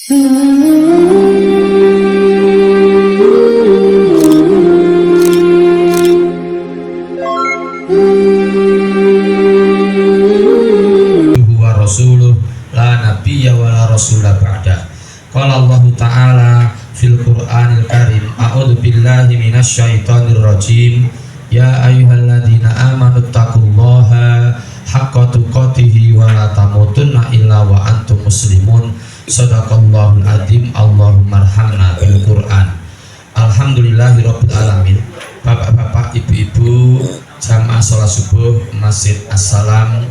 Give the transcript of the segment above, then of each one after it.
rasuluh la nabiyya wa la rasula ba'da. Qala Allah Ta'ala fil Qur'anil Karim, a'udzu billahi minasy syaithanir rajim. Ya ayyuhalladzina amanu taqullaha haqqa tuqatih wa la tamutunna illa wa antum muslimun. Shadaqallahul adzim. Allahumma arhamna bil Qur'an. Alhamdulillahirabbil alamin. Bapak-bapak, ibu-ibu, jamaah salat subuh Masjid As-Salam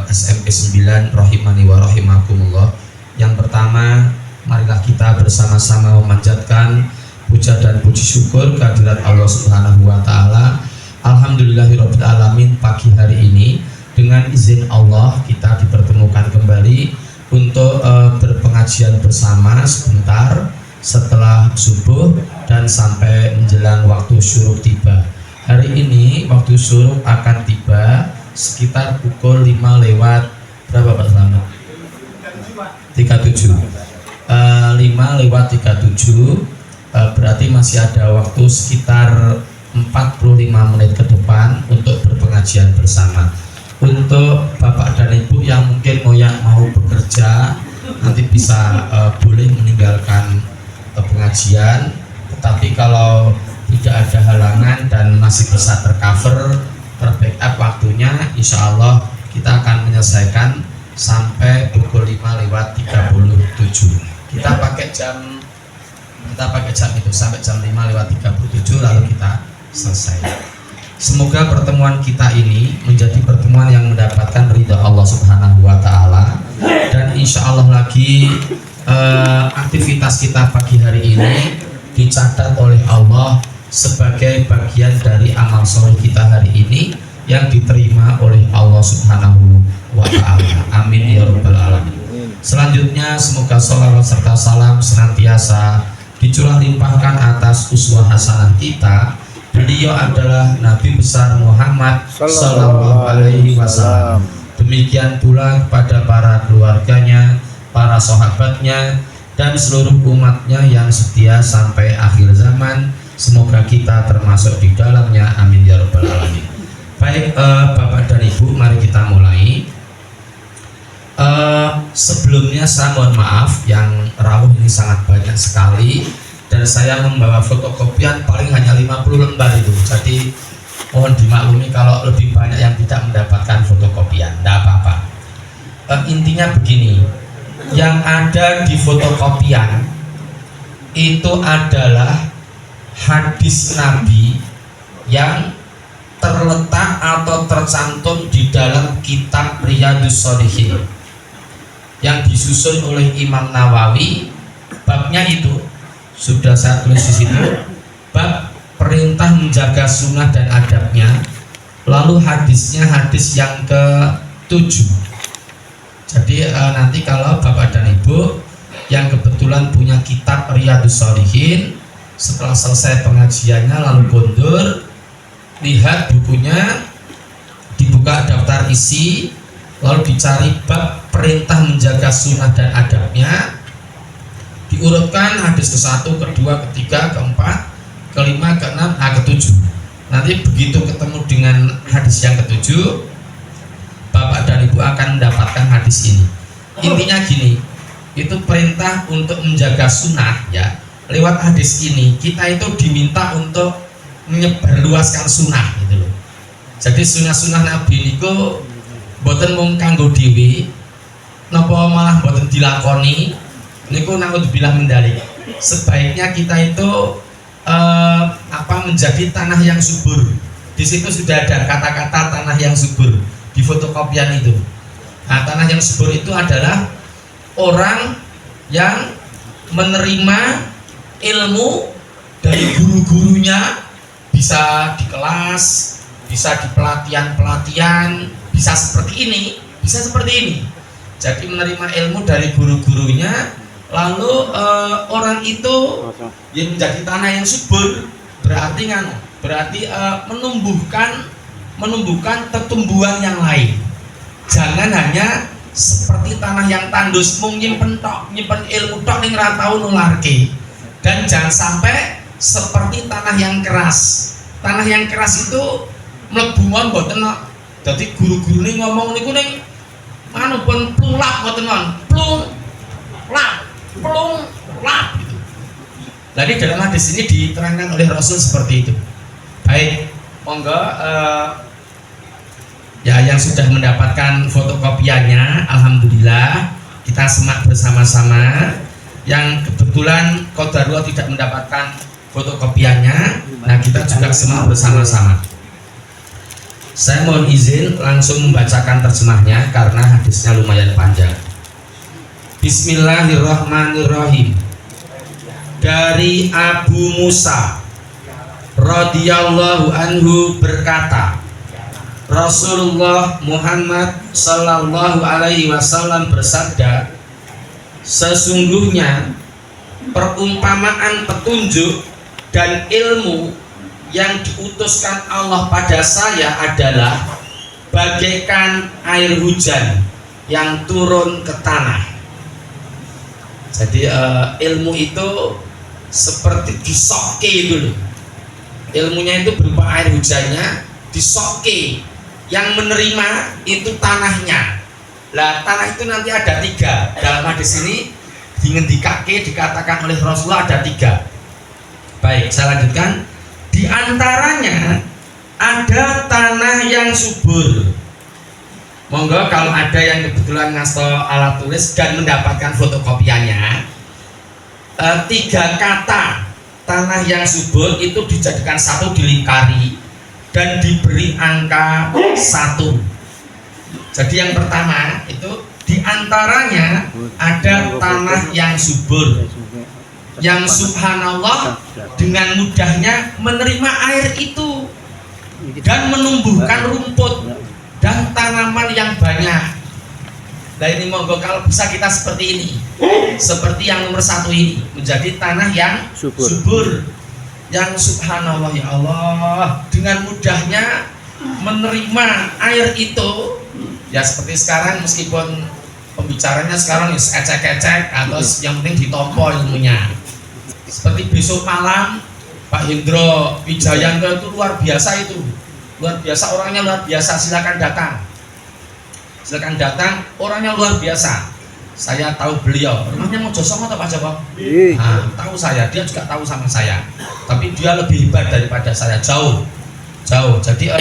SMP 9 rahimani wa rahimakumullah. Yang pertama, marilah kita bersama-sama memanjatkan puja dan puji syukur kehadirat Allah Subhanahu wa taala. Alhamdulillahirabbil alamin, pagi hari ini dengan izin Allah kita dipertemukan kembali untuk berpengajian bersama sebentar setelah subuh dan sampai menjelang waktu syuruk tiba. Hari ini waktu syuruk akan tiba sekitar pukul 5 lewat berapa Pak Selamat? 37. 5 lewat 37, berarti masih ada waktu sekitar 45 menit ke depan untuk berpengajian bersama. Untuk Bapak dan Ibu yang mungkin mau bekerja, nanti bisa boleh meninggalkan pengajian, tetapi kalau tidak ada halangan dan masih bisa tercover, terbackup waktunya, insya Allah kita akan menyelesaikan sampai pukul 5 lewat 37. Kita pakai jam itu sampai jam 5 lewat 37 lalu kita selesai. Semoga pertemuan kita ini menjadi pertemuan yang mendapatkan ridha Allah Subhanahu wa taala, dan insya Allah lagi aktivitas kita pagi hari ini dicatat oleh Allah sebagai bagian dari amal soleh kita hari ini yang diterima oleh Allah Subhanahu wa ta'ala. Amin ya rabbal alamin. Selanjutnya semoga sholawat serta salam senantiasa dicurah limpahkan atas uswah hasanah kita. Beliau adalah Nabi besar Muhammad sallallahu alaihi wasallam. Demikian pula kepada para keluarganya, para sahabatnya, dan seluruh umatnya yang setia sampai akhir zaman. Semoga kita termasuk di dalamnya. Amin ya rabbal alamin. Baik, Bapak dan Ibu, mari kita mulai. Sebelumnya saya mohon maaf, yang rawuh ini sangat banyak sekali dan saya membawa fotokopian paling hanya 50 lembar itu. Jadi mohon dimaklumi kalau lebih banyak yang tidak mendapatkan fotokopian, tidak apa-apa. Intinya begini, yang ada di fotokopian itu adalah hadis Nabi yang terletak atau tercantum di dalam kitab Riyadhus Shalihin yang disusun oleh Imam Nawawi. Babnya itu sudah saya tulis di situ, bab perintah menjaga sunnah dan adabnya. Lalu hadisnya hadis yang ke-7. Jadi nanti kalau Bapak dan Ibu yang kebetulan punya kitab Riyadhus Shalihin, setelah selesai pengajiannya lalu kondur, lihat bukunya, dibuka daftar isi, lalu dicari bab perintah menjaga sunnah dan adabnya, diurutkan hadis ke-1, ke-2, ke-3, ke-4, ke-5, ke-6, ke-7. Nanti begitu ketemu dengan hadis yang ke-7, Bapak dan Ibu akan mendapatkan hadis ini. Intinya gini, itu perintah untuk menjaga sunnah ya. Lewat hadis ini kita itu diminta untuk menyebarluaskan sunnah gitu loh. Jadi sunnah-sunnah Nabi niku boten mung kanggo dhewe, napa malah boten dilakoni niku naudzubillah mendalik. Sebaiknya kita itu menjadi tanah yang subur. Di situ sudah ada kata-kata tanah yang subur di fotokopian itu. Nah, tanah yang subur itu adalah orang yang menerima ilmu dari guru-gurunya, bisa di kelas, bisa di pelatihan-pelatihan, bisa seperti ini, bisa seperti ini. Jadi menerima ilmu dari guru-gurunya, lalu orang itu yang menjadi tanah yang subur, berarti menumbuhkan pertumbuhan yang lain. Jangan hanya seperti tanah yang tandus, mung nyimpen ilmu tok ning ra tau nularke. Dan jangan sampai seperti tanah yang keras. Tanah yang keras itu mlebungan mboten kok. Dadi guru-gurune ngomong niku ning anu pun plulap mboten non. Plung lap gitu. Jadi dalam hadis ini diterangkan oleh Rasul seperti itu. Baik, monggo ya yang sudah mendapatkan fotokopiannya, alhamdulillah kita semak bersama-sama. Yang kebetulan qadarullah tidak mendapatkan fotokopiannya, nah kita juga semak bersama-sama. Saya mohon izin langsung membacakan terjemahnya karena hadisnya lumayan panjang. Bismillahirrahmanirrahim. Dari Abu Musa radhiyallahu anhu berkata, Rasulullah Muhammad sallallahu alaihi wasallam bersabda, sesungguhnya perumpamaan petunjuk dan ilmu yang diutuskan Allah pada saya adalah bagaikan air hujan yang turun ke tanah. Jadi ilmu itu seperti disokke itu loh. Ilmunya itu berupa air hujannya disokke. Yang menerima itu tanahnya. Lah tanah itu nanti ada 3. Dalam hadis ini dikatakan oleh Rasulullah ada 3. Baik, saya lanjutkan. Di antaranya ada tanah yang subur. Monggo kalau ada yang kebetulan ngasto alat tulis dan mendapatkan fotokopiannya, 3 kata tanah yang subur itu dijadikan satu, dilingkari dan diberi angka 1. Jadi yang pertama itu diantaranya ada tanah yang subur, yang subhanallah dengan mudahnya menerima air itu dan menumbuhkan rumput dan tanaman yang banyak. Nah ini monggo kalau bisa kita seperti ini, seperti yang nomor 1 ini, menjadi tanah yang subur, yang subhanallah ya Allah dengan mudahnya menerima air itu. Ya seperti sekarang meskipun pembicaranya sekarang ecek-ecek atau yang penting ditompo ilmunya. Seperti besok malam Pak Hendro Wijayanto itu luar biasa itu. Luar biasa, orangnya luar biasa, silakan datang. Silakan datang, orangnya luar biasa. Saya tahu beliau, rumahnya mau Josong atau Pak Joko? Nah, tahu saya, dia juga tahu sama saya. Tapi dia lebih hebat daripada saya, jauh. Jadi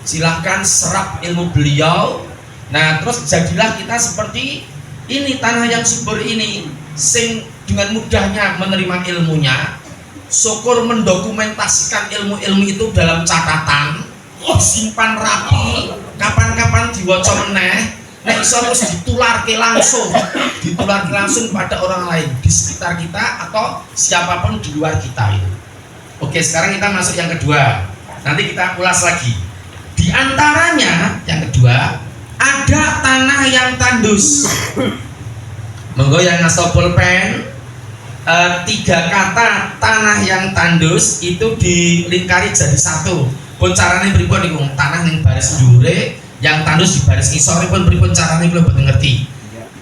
silahkan serap ilmu beliau. Nah, terus jadilah kita seperti ini, tanah yang subur ini, sing dengan mudahnya menerima ilmunya, syukur mendokumentasikan ilmu-ilmu itu dalam catatan, simpan rapi, kapan-kapan diwaca meneh, nek iso terus ditularke langsung pada orang lain di sekitar kita atau siapapun di luar kita itu. Oke, sekarang kita masuk yang kedua. Nanti kita ulas lagi. Di antaranya yang kedua ada tanah yang tandus. Monggo yang ngasto pulpen, 3 kata tanah yang tandus itu dilingkari jadi 1. Pun carane pripun niku? Tanah ning baris dhuwure, yang tandus di baris ngisore pun pripun carane kula mboten ngerti.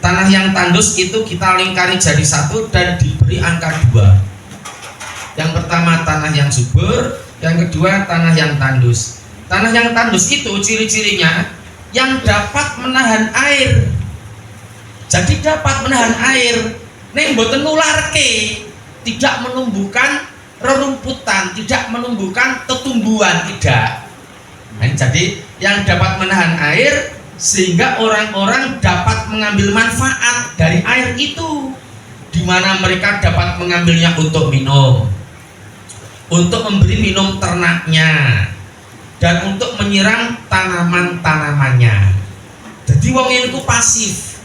Tanah yang tandus itu kita lingkari jadi 1 dan diberi angka 2. Yang pertama tanah yang subur, yang kedua tanah yang tandus. Tanah yang tandus itu ciri-cirinya yang dapat menahan air. Jadi dapat menahan air, ning mboten nularke, tidak menumbuhkan rerumputan, tidak menumbuhkan tetumbuhan, tidak. Nah, jadi yang dapat menahan air sehingga orang-orang dapat mengambil manfaat dari air itu, di mana mereka dapat mengambilnya untuk minum, untuk memberi minum ternaknya, dan untuk menyiram tanaman-tanamannya. Jadi wong ini ku pasif.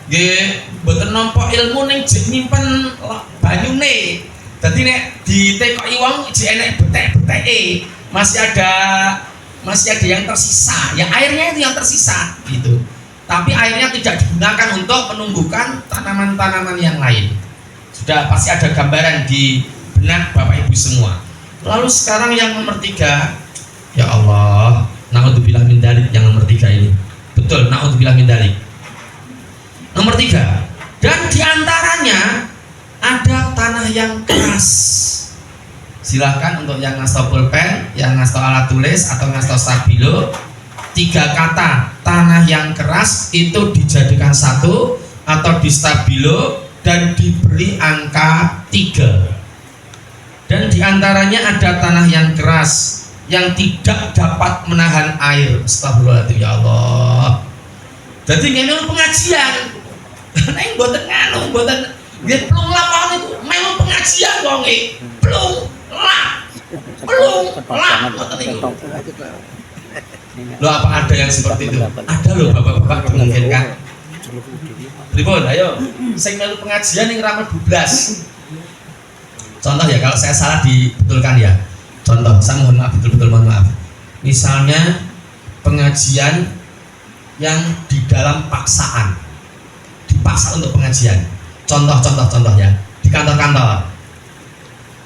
Nggih, mboten nampa ilmu ning jek nyimpen banyune. Dadi nek ditekoki wong jek enek betek-beteke, masih ada yang tersisa. Ya airnya itu yang tersisa gitu. Tapi airnya tidak digunakan untuk menumbuhkan tanaman-tanaman yang lain. Sudah pasti ada gambaran di benak Bapak Ibu semua. Lalu sekarang yang nomor 3, ya Allah, naudzubillah min dzalik, yang nomor 3 ini. Betul, naudzubillah min dzalik. Nomor 3, dan diantaranya ada tanah yang keras. Silahkan untuk yang ngasih pulpen, yang ngasih alat tulis atau ngasih stabilo, 3 kata tanah yang keras itu dijadikan satu atau di stabilo dan diberi angka 3. Dan diantaranya ada tanah yang keras yang tidak dapat menahan air. Astagfirullahaladzim, ya Allah. Jadi ini pengajian. Neng boten nganu, boten nggih plung lapangan itu melu pengajian wong e. Plung lah. Ngoten niku. Loh, apa ada yang seperti itu? Ada loh bapak-bapak dimungkinkan. Pripun, ayo sing melu pengajian ning Ramal 12. Contoh ya, kalau saya salah dibetulkan ya. Contoh, saya mohon maaf, betul-betul mohon maaf. Misalnya pengajian yang di dalam paksaan, dipaksa untuk pengajian. Contoh ya, di kantor-kantor.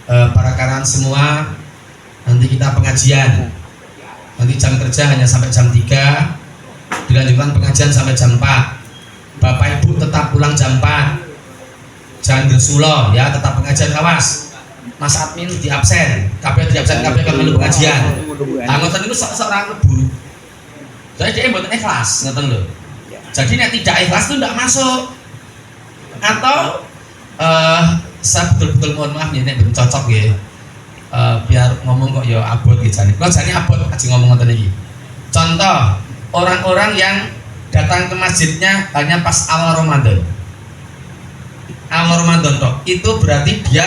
Para karyawan semua, nanti kita pengajian. Nanti jam kerja hanya sampai jam 3, dilanjutkan pengajian sampai jam 4. Bapak Ibu tetap pulang jam 4. Jangan gersulo ya, tetap pengajian, awas. Mas admin di absen, kabeh di absen, kabeh kami pengajian. Anggota itu seorang lebu. Jadi dia buatan ikhlas, ngoten lho. Jadi nek tidak ikhlas itu tidak masuk. Atau saya betul-betul mohon maaf ya, nek belum cocok ya. Biar ngomong kok ya abot gitu jane. Kalau jane abot aja ngomong ngoten iki. Contoh, orang-orang yang datang ke masjidnya hanya pas awal Ramadan. Awal Ramadan toh, itu berarti dia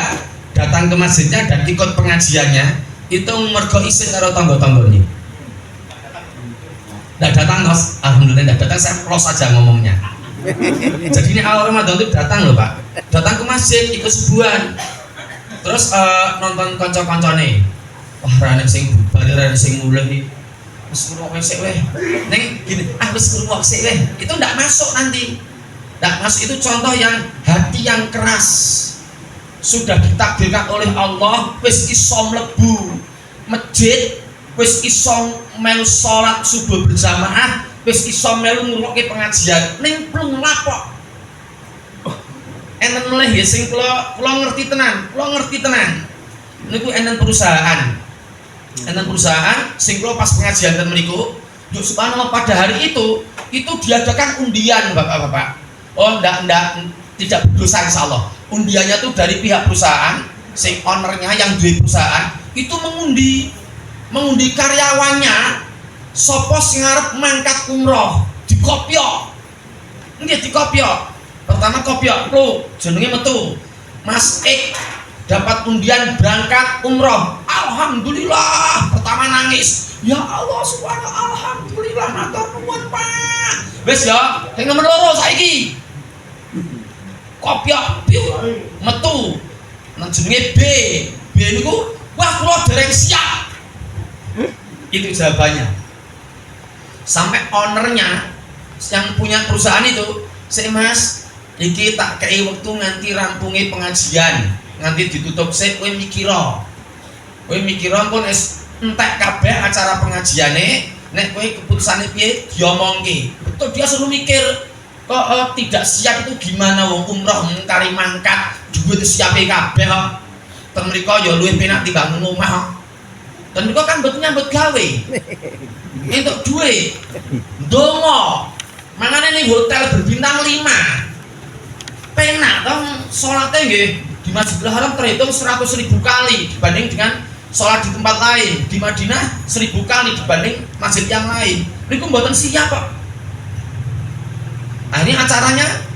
datang ke masjidnya dan ikut pengajiannya itu mergo isin karo tangga-tanggane. Nggak datang terus, alhamdulillah nggak datang, saya close aja ngomongnya. Jadi ini awal Ramadan itu datang loh Pak, datang ke masjid ikut subuhan, terus nonton konco-koncone, wah rane sing bubar, rane sing mulai, wis ngrungokne sik weh, neng gini, wis ngrungok sik weh, itu nggak masuk nanti, nggak masuk. Itu contoh yang hati yang keras, sudah ditakdirkan oleh Allah, wis iso mlebu masjid, wis iso melu sholat subuh berjamaah, wis iso melu ngrungokke pengajian, ning plung lapok. Enten mulai ya sing kula ngerti tenan. Niku enten perusahaan sing kula pas pengajian ten mriku, yuk subhanallah pada hari itu diadakan undian Bapak-bapak. Oh ndak tidak berdosa insyaallah. Undiannya tuh dari pihak perusahaan, sing ownernya yang duwe perusahaan itu mengundi karyawannya sopo sing arep mangkat umroh dikopyo. Nggih dikopyo. Pertama kopyo lu jenenge metu. Mas X dapat undian berangkat umroh. Alhamdulillah. Pertama nangis. Ya Allah subhanallah, alhamdulillah matur nuwun Pak. Wis ya, sing nomor 2 saiki. Kopyo metu. Nang jenenge B niku wah kula dereng siap. Itu jawabannya. Sampai ownernya yang punya perusahaan itu, "Sik Mas, iki tak kei waktu nganti rampungi pengajian, nganti ditutup sik kowe mikira. Kowe mikira pun entek kabeh acara pengajiane, nek kowe keputusane piye diomongke." Betul, dia suruh mikir. Kok tidak siap itu gimana wong umroh kari mangkat duit siape kabeh kok. Ten mriko ya luwih penak timbang omah. Ten mriko kan mboten nyambut gawe. Entuk duit. Ndonga. Mangane ning hotel berbintang 5. Penak dong salatnya nggih di Masjidil Haram terhitung 100.000 kali dibanding dengan sholat di tempat lain. Di Madinah 1000 kali dibanding masjid yang lain. Niku mboten siap kok. Nah ini acaranya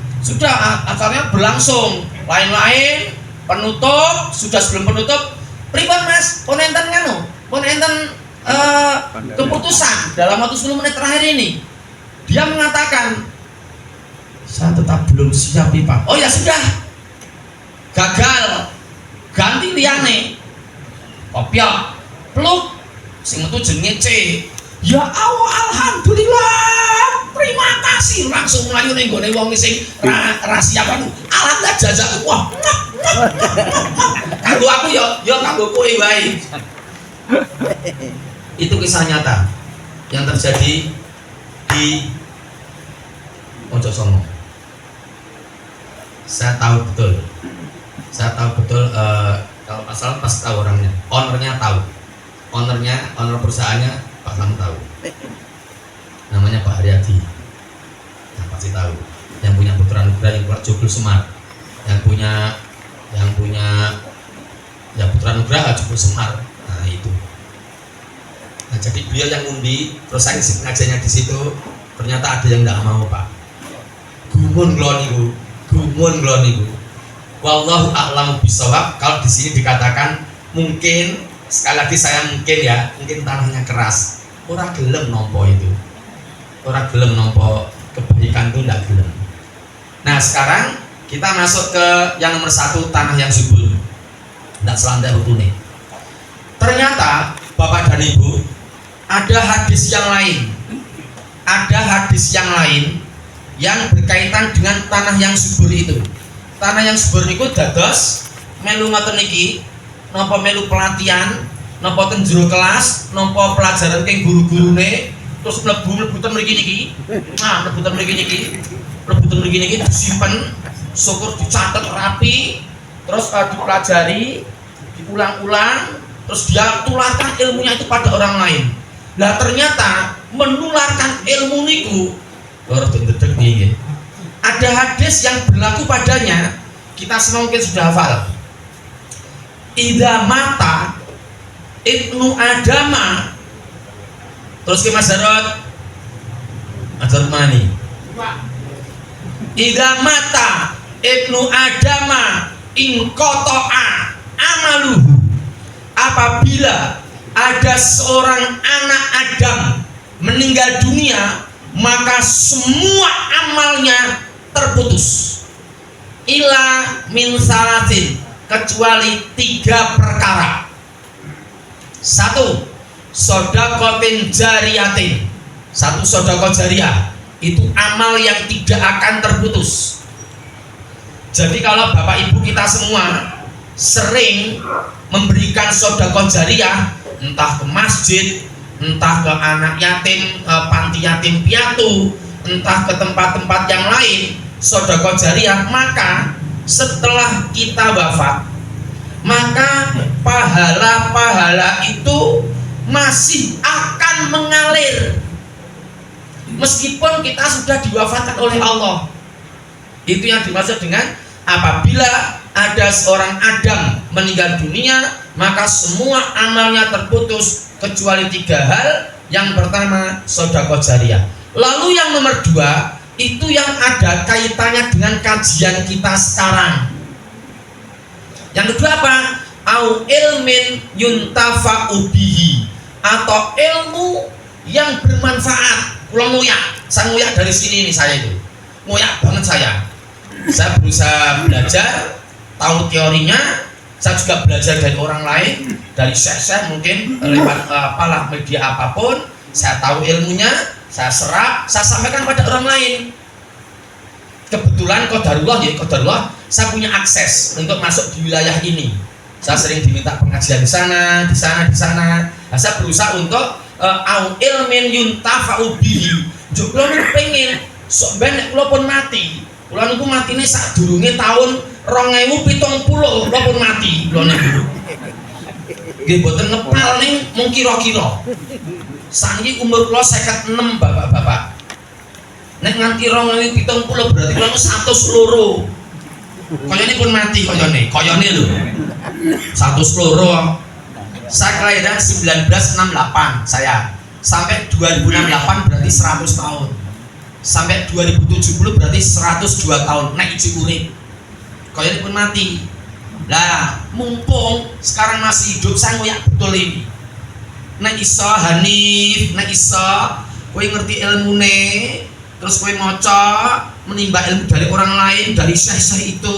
berlangsung, lain-lain penutup, sudah sebelum penutup pripun Mas, pun enten keputusan dalam waktu 10 menit terakhir ini. Dia mengatakan saya tetap belum siap Pak. Oh ya sudah, gagal, ganti liyane. Kopiok, peluk, sing metu jenenge C. Ya Allah, alhamdulillah, terima kasih. Langsung melayu ning gone wong sing rahasia kan. Alhamdulillah jajak. Wah. Kanggo aku ya kanggo kowe wae. Itu kisah nyata yang terjadi di Mojosongo. Saya tahu betul. Saya tahu betul kalau masalah pas tahu orangnya, ownernya tahu. Owner perusahaannya Pak Kamu tahu. Namanya Pak Haryadi. Nah, pasti tahu. Yang punya Putra Nugra, yang punya Jogul Semar, yang punya ya Putra Nugra Jogul Semar. Nah itu. Nah, jadi beliau yang ngundi, terus saya isi pengajiannya di situ. Ternyata ada yang nggak mau Pak. Gumun glon niku. Wallahu a'lamu bishawab. Kalau di sini dikatakan mungkin, sekali lagi saya mungkin tanahnya keras. Ora gelem nompo itu. Ora gelem nompo kebaikan itu ndak gelem. Nah sekarang kita masuk ke yang nomor 1, tanah yang subur. Ndak selandai rutune. Ternyata Bapak dan Ibu, ada hadis yang lain. Ada hadis yang lain yang berkaitan dengan tanah yang subur itu. Tanah yang subur niku dados melu ngoten niki, napa melu pelatihan, napa ten jero kelas, napa pelajaran keng guru-gurune, terus mlebu ten mriki niki. Nah, mlebu ten mriki niki disimpen, syukur dicatat rapi, terus dipelajari, diulang-ulang, terus dia tularkan ilmunya itu pada orang lain. Lah ternyata menularkan ilmu niku loro dedeg nih. Ada hadis yang berlaku padanya, kita semua mungkin sudah hafal. Idza mata ibnu adama, terus ke Mas Jarod mani. Idza mata ibnu adama in qata'a amaluhu, apabila ada seorang anak Adam meninggal dunia, maka semua amalnya terputus. Ila min salatin, kecuali 3 perkara. 1, sodakotin jariyatin. 1 sodako jariyah, itu amal yang tidak akan terputus. Jadi kalau Bapak Ibu kita semua sering memberikan sodako jariyah, entah ke masjid, entah ke anak yatim, panti yatim piatu, entah ke tempat-tempat yang lain, sedekah jariyah, maka setelah kita wafat, maka pahala-pahala itu masih akan mengalir meskipun kita sudah diwafatkan oleh Allah. Itu yang dimaksud dengan apabila ada seorang Adam meninggal dunia, maka semua amalnya terputus kecuali 3 hal. Yang pertama, sedekah jariyah. Lalu yang nomor 2, itu yang ada kaitannya dengan kajian kita sekarang. Yang kedua apa? Au ilmin yuntafa'u bihi, atau ilmu yang bermanfaat. Kula saya nguyak dari sini nih, saya itu nguyak banget saya berusaha belajar, tahu teorinya. Saya juga belajar dari orang lain, dari syekh-syekh mungkin lewat apalah media apapun. Saya tahu ilmunya, saya serap, saya sampaikan pada orang lain. Kebetulan qadarullah, saya punya akses untuk masuk di wilayah ini. Saya sering diminta pengajian di sana. Nah, saya berusaha untuk au ilmin yuntafa'u bihi. Kula niku pengen sok ben nek kula pun mati. Kula niku matine sadurunge tahun 2070 kula pun mati kula niku. Nggih mboten ngepal ning mung kira-kira. Saniki umur kula 56 Bapak-bapak. Nek nganti 2070 berarti kula 102. Kayane pun mati kayane lho. 102. Saya kelahiran 1968 saya. Sampai 2068 berarti 100 tahun. Sampai 2070 berarti 102 tahun. Nek iji urip. Kayane pun mati. Lah, mumpung sekarang masih hidup, saya ngoyak betul ini. Nek iso Hanif, nek iso kowe ngerti ilmune, terus kowe maca, menimba ilmu dari orang lain, dari syekh-syekh itu,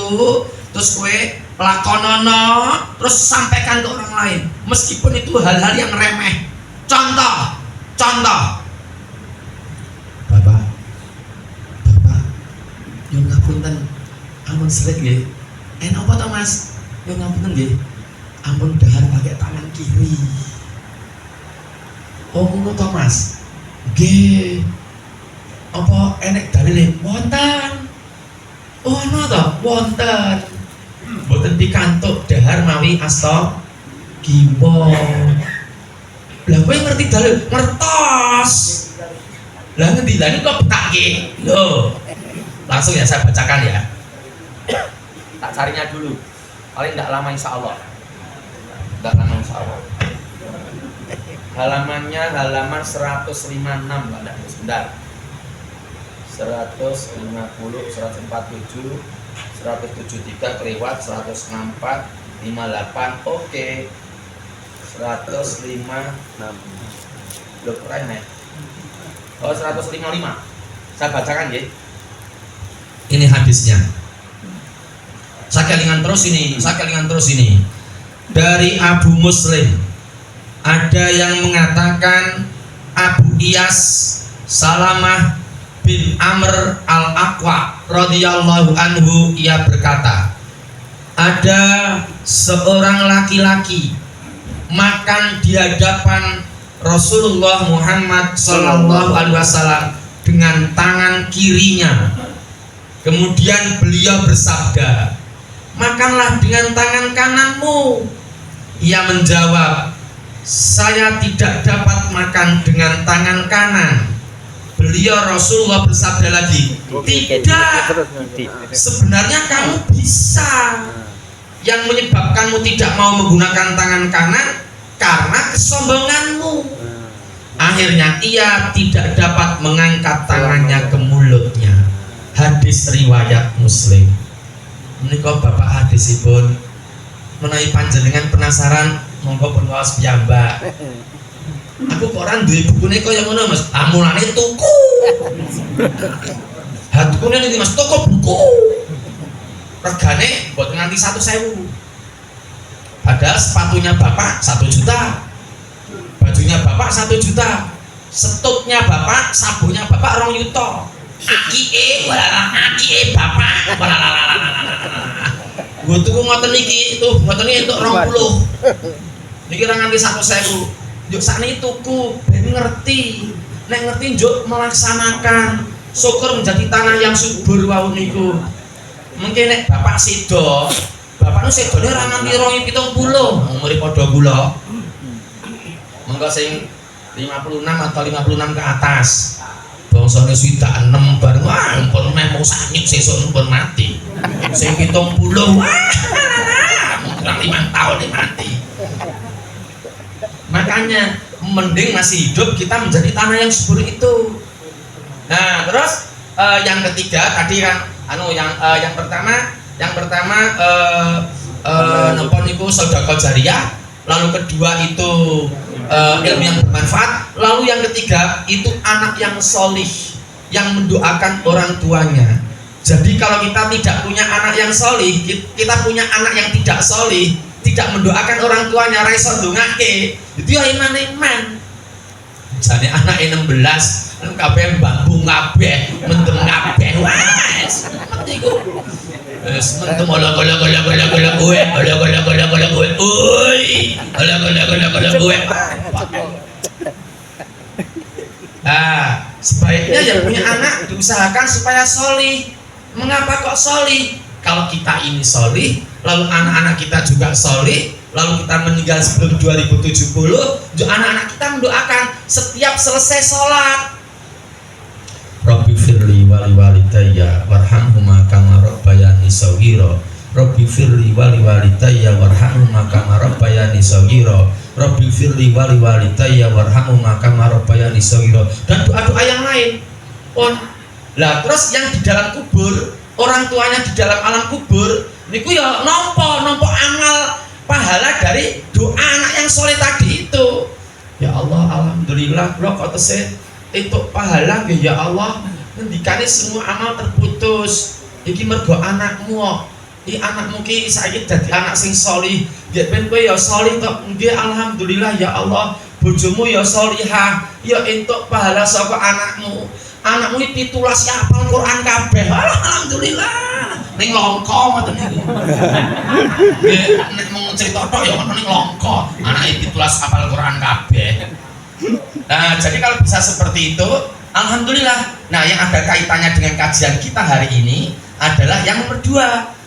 terus kowe lakonono, terus sampaikan ke orang lain, meskipun itu hal-hal yang remeh. Contoh, Bapak, nyuwun ngapunten, ampun srek nggih. Enak apa to Mas? Nyuwun ngapunten nggih. Ampun dahar pakai tangan kiri. Oh ngono to Mas? Nggih. Apa enek dalile? Wonten. Oh ana to, wonten. Mboten pikantuk dahar mawi asta kiwa. Lah kowe ngerti dalil? Ngertos. Lah ngendi lha kok petake? Loh. Langsung ya saya bacakan ya. Tak carinya dulu. Paling enggak lama insyaallah. Enggak lama insyaallah. Halamannya halaman 156 Pak Dah. Sebentar. 150, 147, 173 kelewat, 164, 58, oke. 156. Loh keren ya. Oh 155. Saya bacakan ya. Ini hadisnya. Saya kelingan terus ini. Dari Abu Muslim. Ada yang mengatakan Abu Iyas Salamah bin Amr al-Aqwa radhiyallahu anhu, ia berkata, ada seorang laki-laki makan di hadapan Rasulullah Muhammad sallallahu alaihi wasallam dengan tangan kirinya. Kemudian beliau bersabda, makanlah dengan tangan kananmu. Ia menjawab, saya tidak dapat makan dengan tangan kanan. Beliau Rasulullah bersabda lagi, tidak, sebenarnya kamu bisa. Yang menyebabkanmu tidak mau menggunakan tangan kanan karena kesombonganmu. Akhirnya ia tidak dapat mengangkat tangannya ke mulutnya. Hadis riwayat Muslim. Menika bapak hadisipun menawi panjenengan penasaran monggo pun waos piyambak. Aku kok ora duwe bukune kaya ngono Mas. Amulane tuku. Ha tukune niki Mas, toko buku. Regane mbok nganti 1.000. Padahal sepatunya Bapak 1 juta. Bajunya Bapak 1 juta. Setupnya Bapak, sabunnya Bapak 2 juta. Akie Bapak. Gua tuku ngoten niki, tuh ngoten niki entuk 20. Niki ora nganti 1.000. Juk sakniki tuku ben ngerti. Nek ngerti njuk melaksanakan. Syukur menjadi tanah yang subur wau niku. Mungkin nek Bapak sedo, Bapak nu sedone ora nganti 270, umure padha kula. Mengko sing 56 atau 56 ke atas. Bangsane swidak 6 bar, wah ampun meh mau sanyuk sesuk pun mati. Sing 70, wah 5 tahun mati. Makanya mending masih hidup kita menjadi tanah yang subur itu. Nah, terus yang ketiga tadi kan yang pertama napa niku sedekah jariyah, lalu kedua itu ilmu yang bermanfaat, lalu yang ketiga itu anak yang solih yang mendoakan orang tuanya. Jadi kalau kita tidak punya anak yang solih, kita punya anak yang tidak solih, tidak mendoakan orang tuanya, ra iso ndongake, itu ya iman-iman. Jane anake 16 kabeh mbambung kabeh, mendem kabeh. Wes, mati ku. Wes mendem ola-ola kowe. Oi, ola-ola kowe. Nah, sebaiknya yang punya anak diusahakan supaya solih. Mengapa kok solih? Kalau kita ini solih, lalu anak-anak kita juga solih, lalu kita meninggal sebelum 2070, anak-anak kita mendoakan setiap selesai sholat. Rabbi firli wali walidayya warhamhuma kama rabbayani shaghira. Rabbi firli wali walidayya warhamhuma kama rabbayani shaghira. Rabbi firli wali walidayya warhamhuma kama rabbayani shaghira. Dan doa-doa yang lain. Lah terus yang di dalam kubur, orang tuanya di dalam alam kubur niku ya nampa amal pahala dari doa anak yang soleh tadi itu. Ya Allah, alhamdulillah kula kok tesih entuk pahala nggih ya Allah. Ngendikane semua amal terputus. Iki mergo anakmu kok. Iki anakmu ki saiki dadi anak sing solih. Nggih ben kowe ya solih tok. Nggih alhamdulillah ya Allah. Bojomu ya solihah, ya entuk pahala saka anakmu. Anakmu iki 17 hafal Quran kabeh. Alhamdulillah. Ning Longko ngoten niku. Nggih, nek mung crita tok ya ngono ning Longko. Anake 17 hafal Quran kabeh. Nah, jadi kalau bisa seperti itu, alhamdulillah. Nah, yang ada kaitannya dengan kajian kita hari ini, adalah yang nomor 2,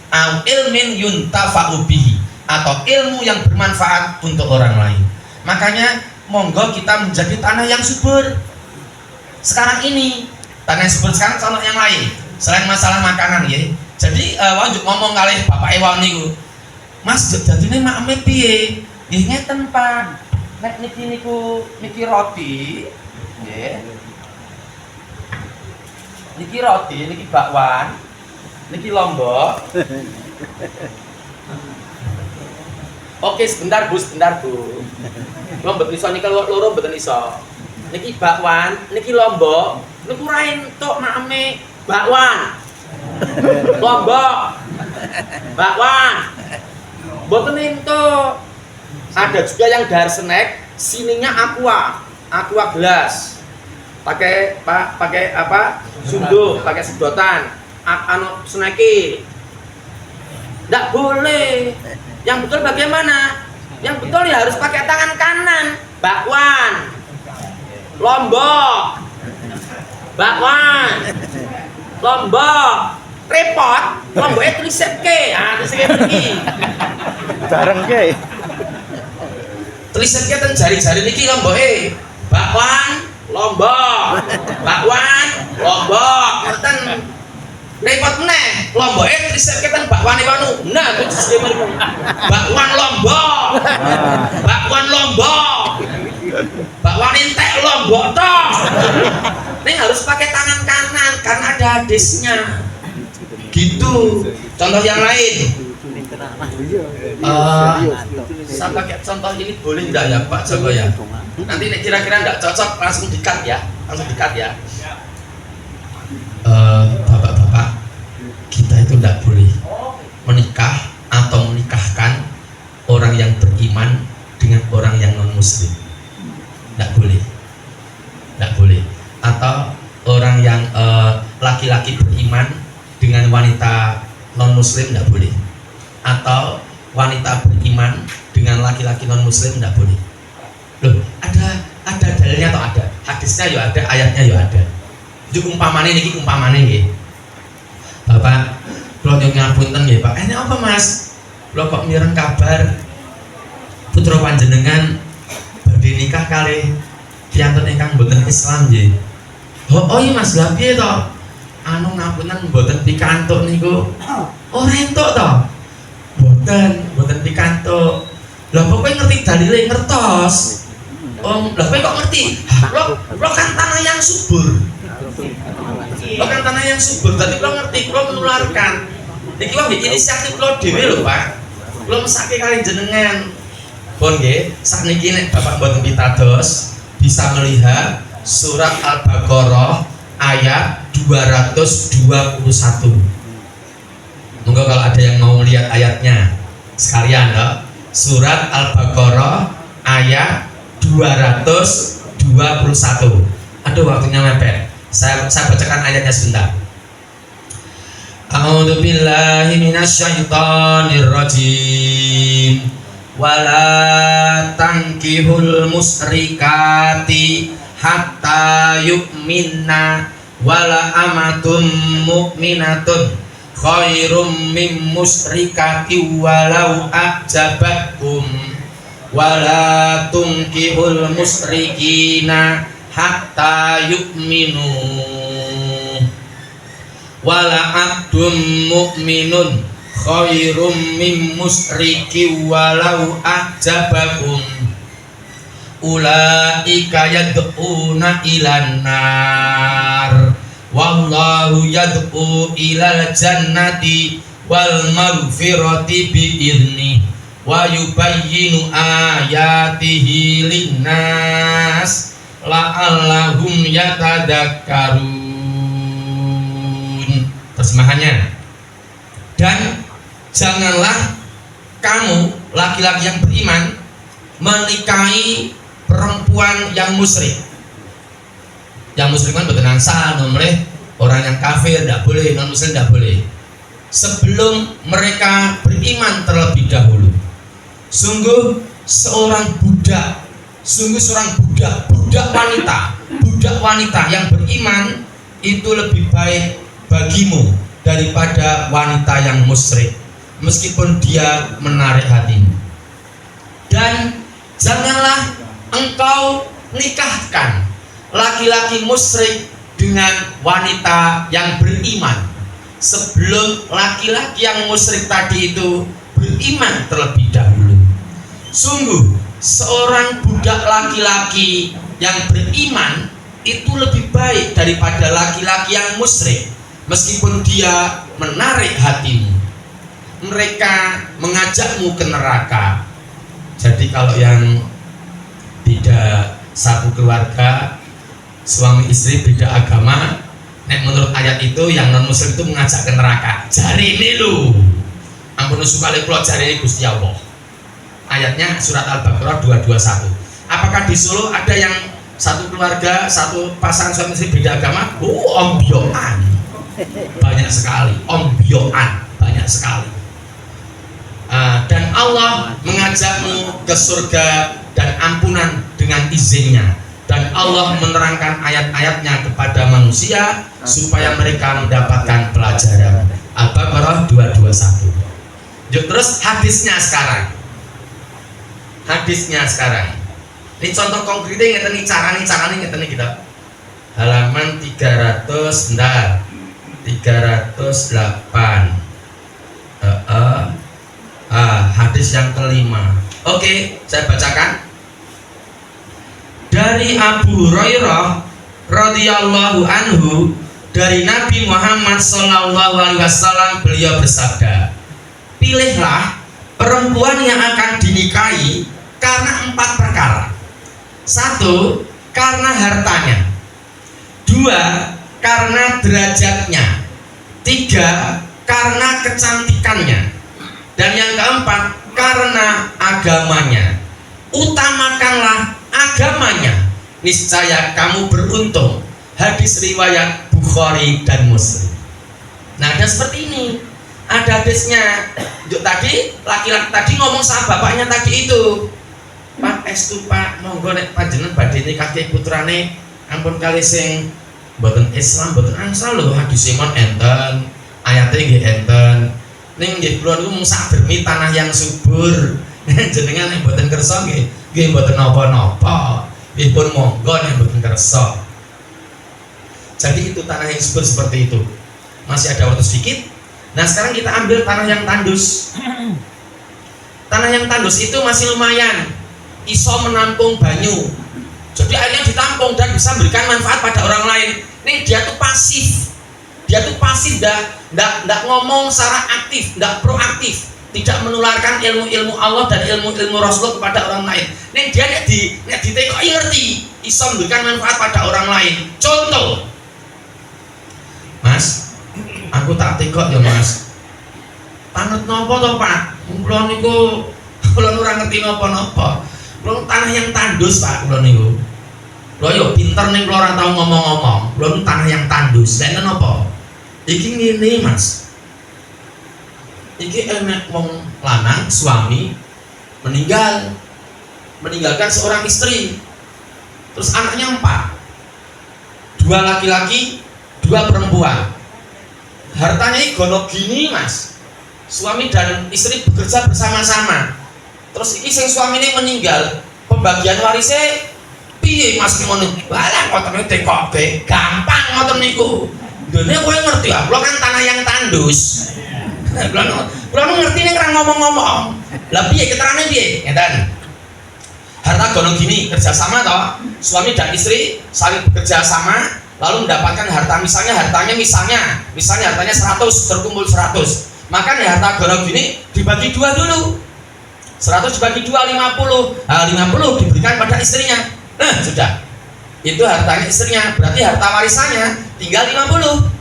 au ilmin yuntafa'u bihi, atau ilmu yang bermanfaat untuk orang lain. Makanya monggo kita menjadi tanah yang subur. Sekarang ini tanah yang subur sekarang contoh yang lain selain masalah makanan ya. Jadi wajib ngomong kali Bapak Ewan niku, Mas jadine makme piye? Nggih ngeten Pak. Nek niki roti nggih. Niki roti, niki bakwan, niki lombok. Oke, sebentar Bu. Lo mboten iso nikel loro mboten iso. Niki bakwan, niki lombok, niku ra entuk makme bakwan. Lombok. Bakwan. Mboten entuk. Ada juga yang dar snack, sininya aqua gelas. Pakai apa? Sunduk, pakai sedotan. Snacky. Nggak boleh. Yang betul bagaimana? Yang betul ya harus pakai tangan kanan. Bakwan, lombok, bakwan, lombok, repot, lomboknya tulisake. Tulisake begini. Bareng ke? Tulisake ten jari-jari niki lomboknya. Bakwan, lombok, bakwan, lombok. Ngoten. Repot meneh, lomboke tulisake ten bakwane wanu. Nah, tulisake mriku. Bakwan lombok. Bakwan lombok. Bakwan entek lombok toh. Ini harus pakai tangan kanan karena ada hadisnya. Gitu. Contoh yang lain. Saya pakai contoh ini boleh enggak ya Pak Joko ya? Nanti kira-kira enggak cocok langsung di-cut ya. Bapak-bapak, kita itu tidak boleh menikah atau menikahkan orang yang beriman dengan orang yang non muslim. Tidak boleh. Atau orang yang laki-laki beriman dengan wanita non muslim tidak boleh. Atau wanita beriman dengan laki-laki non muslim tidak boleh. Loh, ada dalilnya atau ada? Hadisnya ya ada, ayatnya ya ada. Jadi umpamane nggih. Bapak, kula nyuwun ngapunten nggih, Pak. Ini apa, Mas? Kula kok mireng kabar putra panjenengan badhe nikah kalih kiyanten ingkang boten Islam nggih. Oh iya Mas, lha piye to? Anu ngapunten boten pikantuk niku. Ora entuk to? Boten pikantuk. Lah kok kowe ngerti dalile ngertos? Oh, lah kowe kok ngerti? Lo kan tanah yang subur. Tadi lo ngerti, lo menularkan. Niki wong inisiatif lo dhewe lho, Pak. Lo mesake kali jenengan. Pun nggih, sakniki nek Bapak mboten pitados bisa melihat surat Al-Baqarah ayat 221. Monggo kalau ada yang mau melihat ayatnya sekalian loh. Surat Al-Baqarah ayat 221. Aduh, waktunya mepet. Saya bacakan ayatnya sebentar. A'udzu billahi minasyaitonir rajim. Wala tankihul musyrikati hatta yu'minna wala amatum mu'minatun khairum min musyrikati walau a'jabatkum wala tunkihul musyrikina hatta yu'minu wala abdum mu'minun khairum min musyriki walau a'jabakum ulaika yad'una ilan nar wallahu yad'u ilal jannati wal maghfirati bi'idni wa yubayyinu ayatihi linnas la'allahum yatadakkarun. Terjemahannya, dan janganlah kamu laki-laki yang beriman menikahi perempuan yang musyrik. Yang musyrik kan betul nangsa, nomornya orang yang kafir tidak boleh, non muslim tidak boleh. Sebelum mereka beriman terlebih dahulu. Sungguh seorang budak wanita yang beriman itu lebih baik bagimu daripada wanita yang musyrik, meskipun dia menarik hatimu. Dan janganlah engkau nikahkan laki-laki musyrik dengan wanita yang beriman sebelum laki-laki yang musyrik tadi itu beriman terlebih dahulu. Sungguh seorang budak laki-laki yang beriman itu lebih baik daripada laki-laki yang musyrik, meskipun dia menarik hatimu. Mereka mengajakmu ke neraka. Jadi kalau yang tidak satu keluarga, suami istri beda agama, nek menurut ayat itu yang non muslim itu mengajak ke neraka. Jari ini lu ampun sukale kula jari ini Gusti Allah. Ayatnya surat Al-Baqarah 221. Apakah di Solo ada yang satu keluarga, satu pasangan suami istri beda agama? Ombyoan banyak sekali, ombyoan banyak sekali. Dan Allah mengajakmu ke surga dan ampunan dengan izinnya, dan Allah menerangkan ayat-ayatnya kepada manusia supaya mereka mendapatkan pelajaran. Al-Baqarah 221. Yuk, terus hadisnya sekarang. Ini contoh konkretnya ngeten iki carane ngeten iki kita. Halaman 300 bentar. 308. Hadis yang kelima. Oke, saya bacakan. Dari Abu Hurairah radhiyallahu anhu, dari Nabi Muhammad sallallahu alaihi wasallam, beliau bersabda, pilihlah perempuan yang akan dinikahi karena 4 perkara. 1, karena hartanya. 2, karena derajatnya. 3, karena kecantikannya. Dan yang keempat, karena agamanya. Utamakanlah agamanya, niscaya kamu beruntung. Hadis riwayat Bukhari dan Muslim. Nah, ada seperti ini. Ada hadisnya. Tadi laki-laki tadi ngomong sama bapaknya tadi itu, Pak estu Pak, monggo nek panjenengan badhe nikahke putrane, ampun kali sing mboten Islam, mboten angsal lho, hadis mon enten, ayate nggih enten. Ning nggih kula niku mung sak bermi tanah yang subur. Jenengan nek mboten kersa nggih mboten napa-napa. Nggih pun monggo nek mboten kersa. Jadi itu tanah yang subur seperti itu. Masih ada waktu sedikit. Nah, sekarang kita ambil tanah yang tandus. Tanah yang tandus itu masih lumayan, iso menampung banyu. Jadi airnya ditampung dan bisa memberikan manfaat pada orang lain. Ini dia tuh pasif. Dia tuh pasif, enggak ngomong secara aktif, enggak proaktif, tidak menularkan ilmu-ilmu Allah dan ilmu-ilmu Rasulullah kepada orang lain. Ini dia nek ditekoki ngerti, iso memberikan manfaat pada orang lain. Contoh, Mas, aku tak tekok ya Mas. Tanut nopo to Pak? Kula niku ora ngerti napa-napa. Kula tanah yang tandus Pak, kula niku. Kula yo pinter ning kula ora tau ngomong-ngomong. Kula tanah yang tandus. Lha napa? Iki ngene Mas. Iki enek wong lanang suami meninggalkan seorang istri. Terus anaknya 4. 2 laki-laki, 2 perempuan. Hartanya gono gini Mas. Suami dan istri bekerja bersama-sama. Terus iki sing suamine meninggal, pembagian warisnya piye Mas ngono? Walah motone tekoke, gampang ngoten niku. Dene kowe ngerti ya, kula kan tanah yang tandus. Kula ngerti ning ora ngomong-ngomong. Lah piye keterane piye? Ngeten. Harta gono gini, kerjasama toh. Suami dan istri saling bekerja sama, lalu mendapatkan harta, misalnya hartanya 100, terkumpul 100. Maka nih harta gono gini dibagi 2 dulu. 100 dibagi 2, 50. 50 diberikan pada istrinya. Nah, sudah. Itu hartanya istrinya, berarti harta warisannya tinggal 50.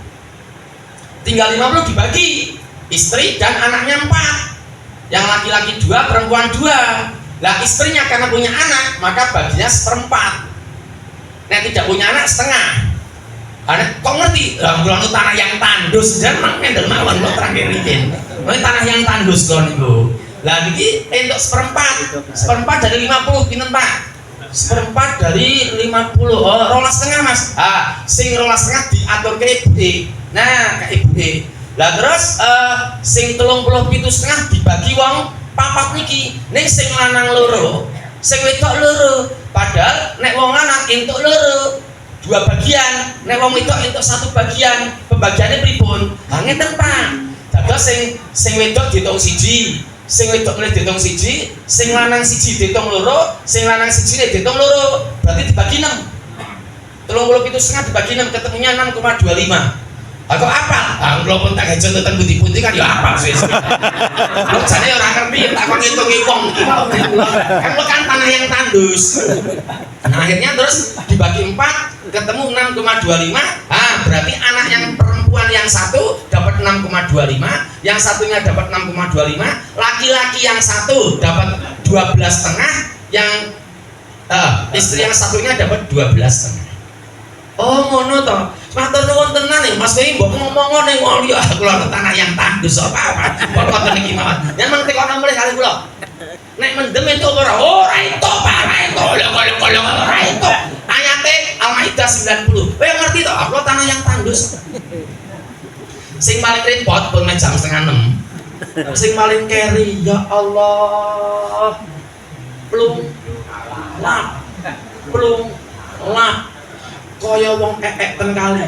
Tinggal 50 dibagi istri dan anaknya 4. Yang laki-laki 2, perempuan 2. Lah istrinya karena punya anak, maka baginya 1/4. Nek tidak punya anak, setengah. Kok ngerti? Lah tanah yang tandus jangan mendel mawon kok terakhir iki. Tanah yang tandus kok niku. Lah niki entuk 1/4. 1/4 dari 50 pinten Pak? 1/4 dari 50. Oh, 2,5 Mas. Sing 2,5 diatur ke ibuke. Nah, ke ibuke. Lah terus sing 37,5 dibagi wong papat niki, ning sing lanang loro, sing wedok loro. Padahal nek wong lanang entuk loro, 2 bagian, nek wong wedok entuk 1 bagian. Pembagiannya pripun? Ha ngeten Pak. Dados sing wedok diitung siji, sing wedok meneh diitung siji, sing lanang siji diitung loro, sing lanang siji diitung loro. Berarti dibagi 6. 37,5 dibagi 6 ketemunya 6,25. Aku apa? Kalau pun tak gajian tentang putih-putih kan ya apa sih? Lo jane orang ngerti, tak kok ngitung-ngitung. Kan tanah yang tandus. Nah akhirnya terus dibagi 4 ketemu 6,25. Berarti anak yang perempuan yang satu dapat 6,25, yang satunya dapat 6,25, laki-laki yang satu dapat 12,5, yang istri yang satunya dapat 12,5. Oh ngono toh. Matur nuwun tenan nih Mas Kowe mbok ngomong ning wong ya kula tanah yang tandus apa. Kok niki mawon. Yen mung tekono mrih kali kula. Nek mendem itu ora itu Pak, ora itu. Ayate Al-Maidah 90. Kowe ngerti toh kula tanah yang tandus. Sing paling repot pun jam 5:30. Sing paling keri ya Allah. Plung lap kaya wong ten kali.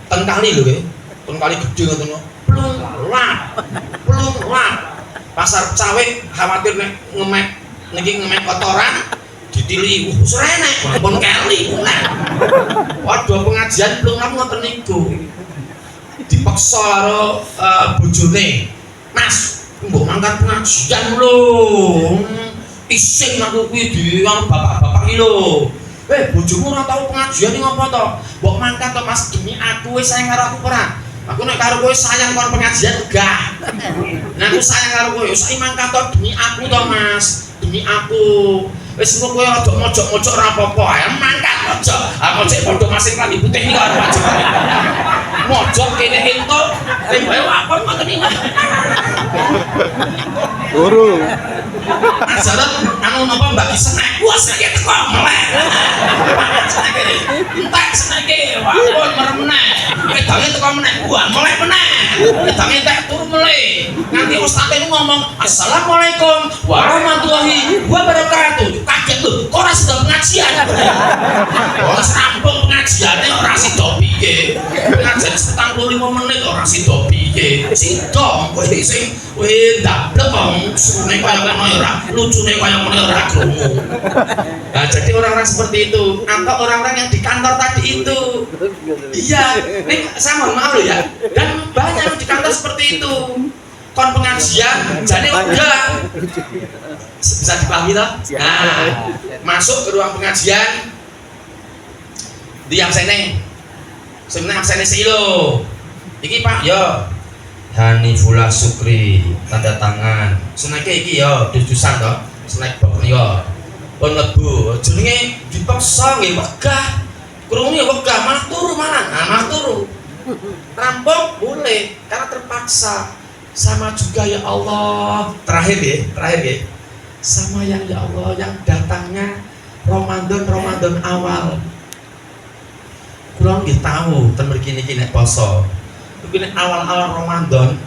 Ten kali lho kowe. Ten kali gedhe ngoten lho. Plung lap. Pasar cawe khawatir nek ngemek kotoran ditili wis enek pun kali. Waduh pengajian plung lap ngoten niku. Dipaksa karo bojone. Mas, mbok mangkat pengajian lho. Ising aku kuwi diang bapak-bapak iki lho. Bojomu ora tau pengajian iki ngopo to? Mbok mangkat to Mas demi aku wis sayang karo aku ora? Aku nek karo kowe sayang kon pengajian enggak. Nek aku sayang karo kowe wis mangkat to demi aku to Mas, demi aku. Wis engko kowe aja mojok-mojok ora apa-apa ae mangkat aja. Aku cek padha masing klambi putih iki karo wajib. Mojok kene entuk, tembae apa ngoten iki. Guru. Ajaran anu napa Mbak Kisah wah seneke teko melek. Entek seneke wah pun meremneh. Wedange teko meneh wah melek meneh. Wedange entek turu meleh. Nanti ustaz itu ngomong Assalamualaikum warahmatullahi wabarakatuh. Kaget lho, kok ora sida pengajian. Ora rampung pengajiane ora sida piye. Pengajian 45 menit ora sida piye. Sida kowe sing kowe ndablek wong sune kaya ngono ora lucune kaya ngono ora krungu. Nah, jadi orang-orang seperti itu atau orang-orang yang di kantor tadi itu. Iya, ini saya mohon maaf loh ya. Dan banyak di kantor seperti itu. Kon pengajian, jadi udah bisa dipahami toh? Nah, masuk ke ruang pengajian di absene. Sebenarnya absene sih lo. Iki Pak, yo. Hanifullah Sukri, tanda tangan. Senake iki yo, dudusan toh. Senek bok yo. Pun mlebu, jenenge dipaksa nggih wegah. Krungu ya wegah, malah turu malah. Nah, malah turu. Rampung boleh karena terpaksa. Sama juga ya Allah. Terakhir ya. Sama yang ya Allah yang datangnya Ramadan awal. Kula nggih tahu ten mriki niki nek poso. Iki awal-awal Ramadan,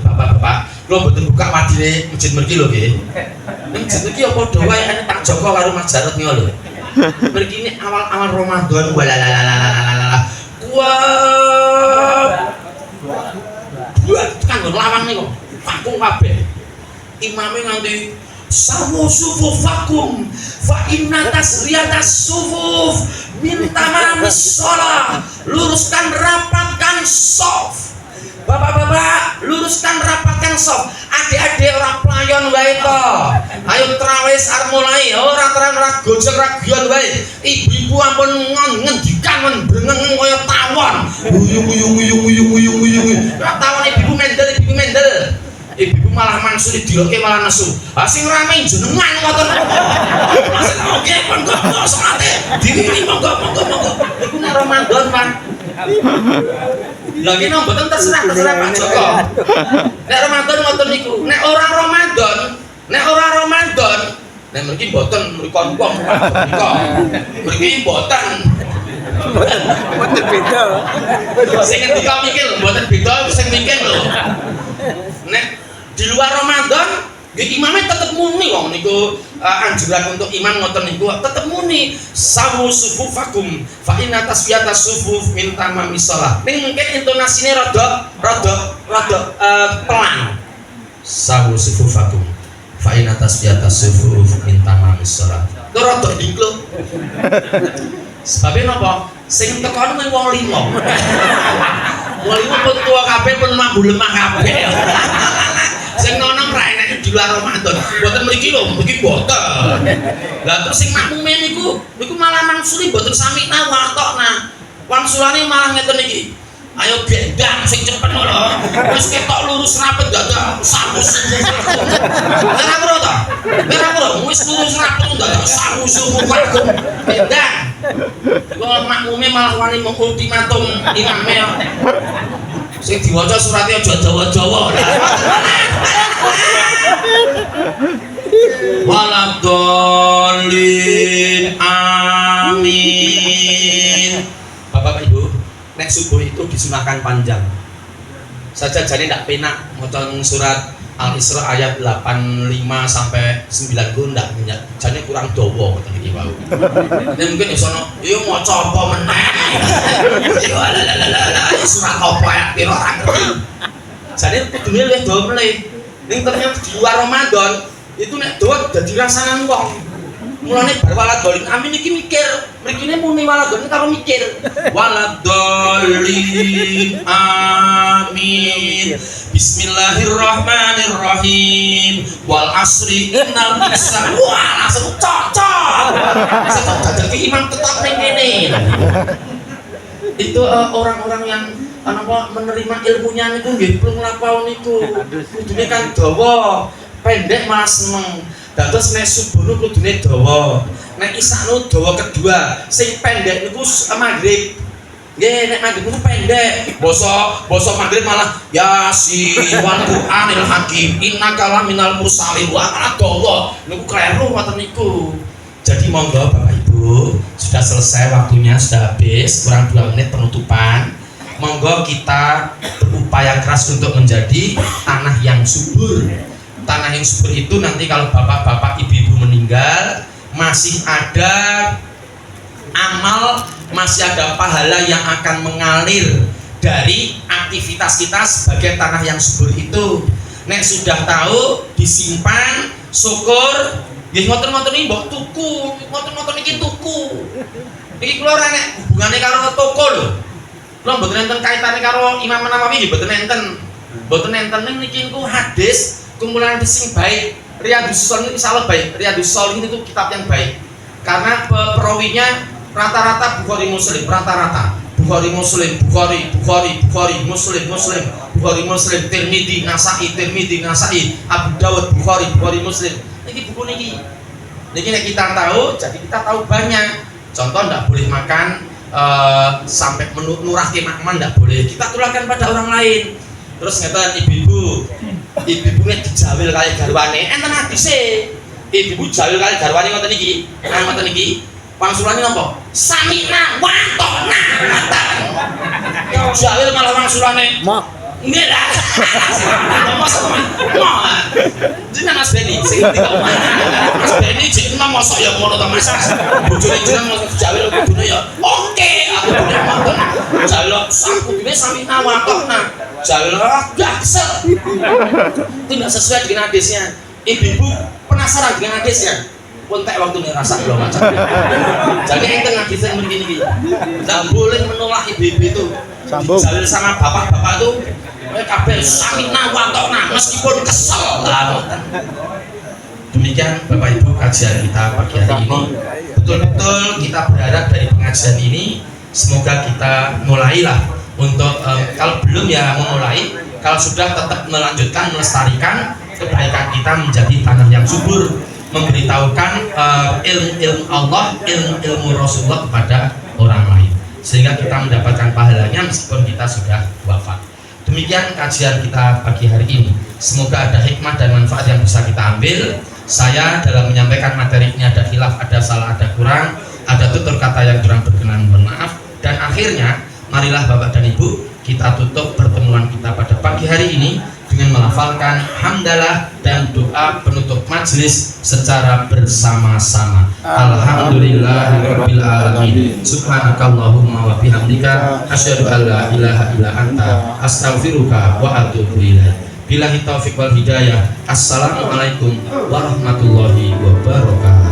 Bapak-bapak, kula mboten buka wadine masjid mriki lho nggih. Ning masjid iki ya padha wae nek tak Joko karo Mas Jarot niku lho. Mriki ini awal-awal Ramadan walalalalalalala. Buat kanggo lawang niku. Vakum kabeh. Imame nganti sawu sufuf vakum fa inna tasriyatas sufuf min tamamis shalah. Luruskan rapatkan shaf. Bapak-bapak, luruskan rapatkan shaf. Adik-adik ora playon wae to. Ayo trawis arep mulai, ora terang ora gojek ra guyon wae. Ibu-ibu ampun ngendikan men brengeng kaya tawon. Uyung. Tawon ibu mendel. Ibu malah mangsuli diloke malah nesu. Ha sing rame jenengan ngoten. Oke, monggo salate. Diwiri monggo. Iku nek Ramadan, Pak. Lagi nang mboten terserah Pak Joko. Nek Ramadan ngoten niku. Nek ora Ramadan, nek mriki mboten mrikon wong mriki mboten. Mboten beda. Sing ngendika mikir mboten beda sing mikir lho. Nek di luar Ramadan nggih imame tetep muni wong niku anjuran untuk imam ngoten niku tetep muni sawu sufufakum fa inna tasfiyata sufuf min tamami shalah. Ning mungkin intonasine rada pelan. Sawu sufufakum fa inna tasfiyata sufuf min tamami shalah. Itu rada dingkluk. Sebabnya napa? Sing tekan mung wong 5. Wong 5 pun tua kabeh pun mambu lemah kabeh. Sing nono ra enek di luar Ramadan. Mboten mriki lho, mriki boten. Lah terus sing makmume niku malah mangsuli mboten sami nawatokna. Wangsulane malah ngeten iki. Ayo gendang sing cepet lho. Wis ketok lurus rapet gak ada samus. Ora ora ta? Ora ora wis lurus rapet gak ada samus wakum. Gendang. Kok makmume malah wani mengultimatum imame. Sing diwaca surate aja Jawa-Jawa. Waladolin amin. Bapak Ibu, nek subuh itu disunahkan panjang. Saja jadi ndak penak maca surat Al-Isra ayat 85 sampai 90 ndak jane kurang dawa ngoten iki wau. Nek mungkin iso yo maca apa meneh. Yo la surat apa ya piro ora ngerti. Jane kudune luwih dawa meneh. Ning ternyata di luar Ramadan itu nek dawa dadi rasanan wong. Mulane bar waladolin amin iki mikir, mrikine muni waladolin karo mikir. Waladolin amin. Bismillahirrahmanirrahim. Wal asri innal insana. Wah, langsung cocok. Langsung dadi imam tetap ning kene. Itu orang-orang yang menerima ilmunya niku nggih plung lapaun niku. Kudune kan dawa, pendek malah seneng. Dados nek subuh kudune dawa. Nek isakno dawa kedua, sing pendek niku maghrib. Nggih, nek maghrib niku pendek. Basa maghrib malah Yasin wal Qur'anil Hakim innaka laminal mursalin. Wah, malah dawa. Niku kleru ngoten niku. Jadi monggo Bapak Ibu, sudah selesai waktunya, sudah habis, kurang 2 menit penutupan. Monggo kita berupaya keras untuk menjadi tanah yang subur. Tanah yang subur itu nanti kalau bapak-bapak, ibu-ibu meninggal masih ada amal, masih ada pahala yang akan mengalir dari aktivitas kita sebagai tanah yang subur itu. Nek sudah tahu, disimpan, syukur. Nggih ngoten-ngoten iki mbok tuku, ngoten-ngoten iki tuku. Iki kula ora nek hubungane karo toko lho. Kula mboten enten kaitane karo Imam Nawawi nggih mboten enten. Mboten enten ning niki niku hadis kumpulan sing baik. Riyadhus Shalihin insyaallah baik. Riyadhus Shalihin itu kitab yang baik. Karena perawinya rata-rata Bukhari Muslim, rata-rata. Bukhari Muslim, Bukhari, Muslim, Tirmidzi, Nasa'i, Abu Dawud, Bukhari, Muslim. Niki buku niki. Niki nek kita tahu, jadi kita tahu banyak. Contoh ndak boleh makan sampai nurahke makman ndak boleh. Kita tularkan pada orang lain. Terus ngeten ibu-ibu nek dijawil kali garwane enten hadise. Ibu-ibu jawil kali garwane ngoten iki. Nah ngoten iki. Wangsulane napa? Samina wantona. Jawil malah wangsulane mak. Nggih lah. Ngomong sama. Jeneng Mas Beni sing tiga omah. Mas Beni jeneng mosok ya ngono to Mas. Bojone jeneng mosok jawil kudune ya. Oke, aku punya mantan. Jawil saku dene samina wantona. Jawil gak kesel. Tidak sesuai dengan hadisnya. Ibu-ibu penasaran dengan hadisnya. Kontak waktu nih rasa belum macam. Jadi ente hadisnya begini. Tidak boleh menolak ibu-ibu itu. Jawil sama bapak-bapak itu kabeh samina wantona meskipun kesel. Demikian Bapak Ibu kajian kita pagi hari ini. Betul-betul kita berharap dari pengajian ini semoga kita mulailah untuk kalau belum ya memulai, kalau sudah tetap melanjutkan melestarikan kebaikan kita menjadi tanah yang subur, memberitahukan ilmu Allah, ilmu Rasulullah kepada orang lain sehingga kita mendapatkan pahalanya meskipun kita sudah wafat. Demikian kajian kita pagi hari ini. Semoga ada hikmah dan manfaat yang bisa kita ambil. Saya dalam menyampaikan materi ini ada khilaf, ada salah, ada kurang, ada tutur kata yang kurang berkenan, mohon maaf. Dan akhirnya marilah Bapak dan Ibu kita tutup pertemuan kita pada pagi hari ini dengan melafalkan hamdalah dan doa penutup majelis secara bersama-sama. Alhamdulillahirabbil alamin. Subhanakallahumma wa bihamdika asyhadu an la ilaha illa anta astaghfiruka wa atubu ilaik. Billahi taufiq wal hidayah. Assalamualaikum warahmatullahi wabarakatuh.